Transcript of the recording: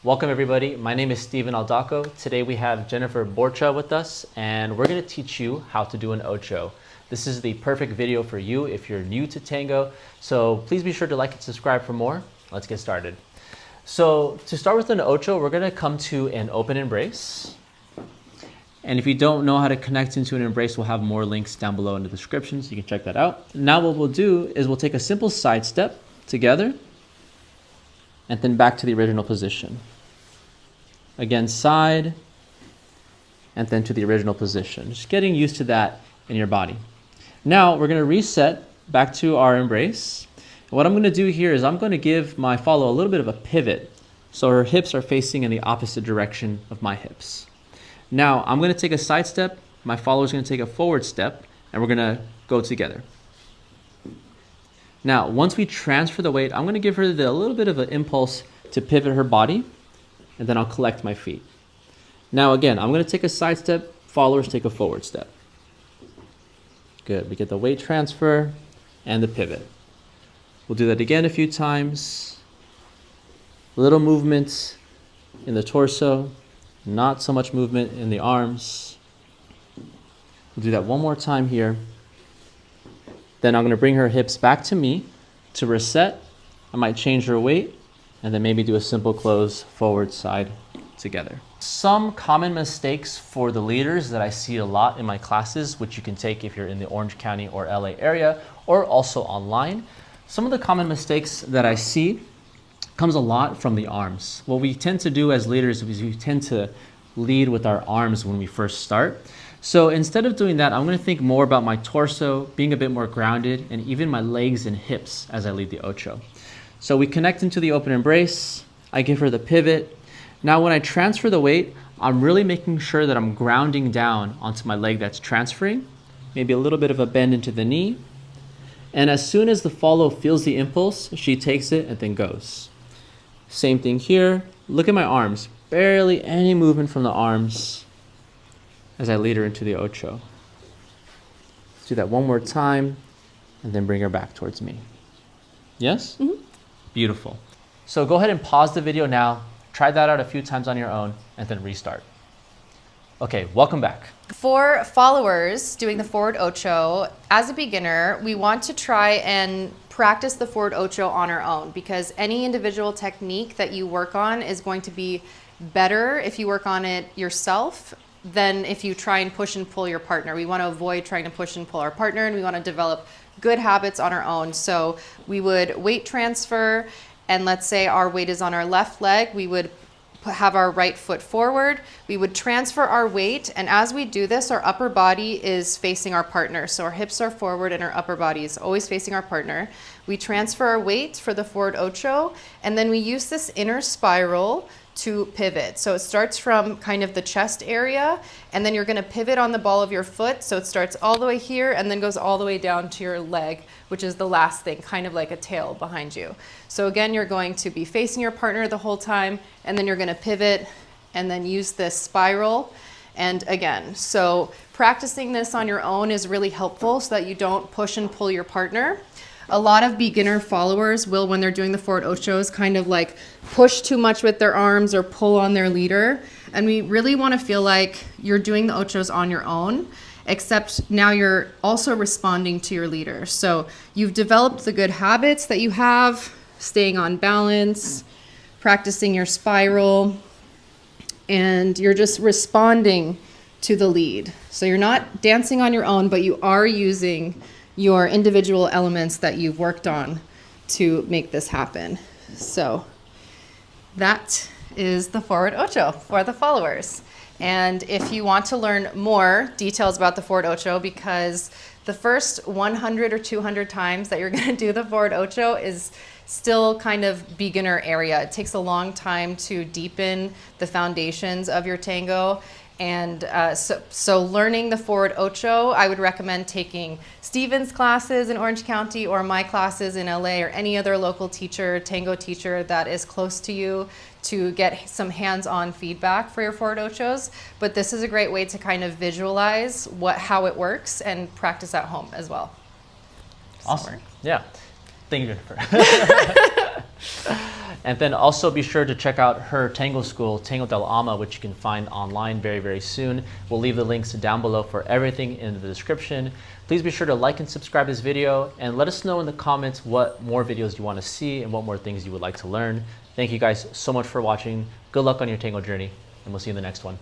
Welcome everybody. My name is Stephen.aldaco. Today we have Jennifer Borcha with us, and we're going to teach you how to do an ocho. This is the perfect video for you if you're new to tango. So please be sure to like and subscribe for more. Let's get started. So to start with an ocho, we're going to come to an open embrace. And if you don't know how to connect into an embrace, we'll have more links down below in the description, so you can check that out. Now what we'll do is we'll take a simple side step together and then back to the original position. Again, side, and then to the original position. Just getting used to that in your body. Now we're going to reset back to our embrace. And what I'm going to do here is I'm going to give my follow a little bit of a pivot, so her hips are facing in the opposite direction of my hips. Now I'm going to take a side step, my follower is going to take a forward step, and we're going to go together. Now once we transfer the weight, I'm going to give her a little bit of an impulse to pivot her body, and then I'll collect my feet. Now again, I'm going to take a side step, followers take a forward step. Good, we get the weight transfer and the pivot. We'll do that again a few times. Little movements in the torso, not so much movement in the arms. We'll do that one more time here. Then I'm going to bring her hips back to me to reset. I might change her weight, and then maybe do a simple close forward side together. Some common mistakes for the leaders that I see a lot in my classes, which you can take if you're in the Orange County or LA area, or also online. Some of the common mistakes that I see comes a lot from the arms. What we tend to do as leaders is we tend to lead with our arms when we first start. So instead of doing that, I'm going to think more about my torso, being a bit more grounded, and even my legs and hips as I lead the ocho. So we connect into the open embrace. I give her the pivot. Now when I transfer the weight, I'm really making sure that I'm grounding down onto my leg that's transferring. Maybe a little bit of a bend into the knee. And as soon as the follow feels the impulse, she takes it and then goes. Same thing here. Look at my arms. Barely any movement from the arms as I lead her into the ocho. Let's do that one more time and then bring her back towards me. Yes? Mm-hmm. Beautiful. So go ahead and pause the video now, try that out a few times on your own, and then restart. Okay, welcome back. For followers doing the forward ocho, as a beginner, we want to try and practice the forward ocho on our own, because any individual technique that you work on is going to be better if you work on it yourself than if you try and push and pull your partner. We want to avoid trying to push and pull our partner, and we want to develop good habits on our own. So we would weight transfer, and let's say our weight is on our left leg, we would have our right foot forward. We would transfer our weight, and as we do this, our upper body is facing our partner. So our hips are forward and our upper body is always facing our partner. We transfer our weight for the forward ocho, and then we use this inner spiral to pivot. So it starts from kind of the chest area, and then you're going to pivot on the ball of your foot. So it starts all the way here and then goes all the way down to your leg, which is the last thing, kind of like a tail behind you. So again, you're going to be facing your partner the whole time, and then you're going to pivot and then use this spiral. And again, so practicing this on your own is really helpful so that you don't push and pull your partner. A lot of beginner followers will, when they're doing the forward ochos, kind of like push too much with their arms or pull on their leader. And we really want to feel like you're doing the ochos on your own, except now you're also responding to your leader. So you've developed the good habits that you have, staying on balance, practicing your spiral, and you're just responding to the lead. So you're not dancing on your own, but you are using your individual elements that you've worked on to make this happen. So that is the forward ocho for the followers. And if you want to learn more details about the forward ocho, because the first 100 or 200 times that you're going to do the forward ocho is still kind of beginner area. It takes a long time to deepen the foundations of your tango. And so learning the forward ocho, I would recommend taking Stephen's classes in Orange County or my classes in LA, or any other local teacher, tango teacher that is close to you, to get some hands-on feedback for your forward ochos. But this is a great way to kind of visualize how it works and practice at home as well. Awesome. Yeah. Thank you, Jennifer. And then also be sure to check out her tango school, Tango del Alma, which you can find online very, very soon. We'll leave the links down below for everything in the description. Please be sure to like and subscribe this video and let us know in the comments what more videos you want to see and what more things you would like to learn. Thank you guys so much for watching. Good luck on your tango journey, and we'll see you in the next one.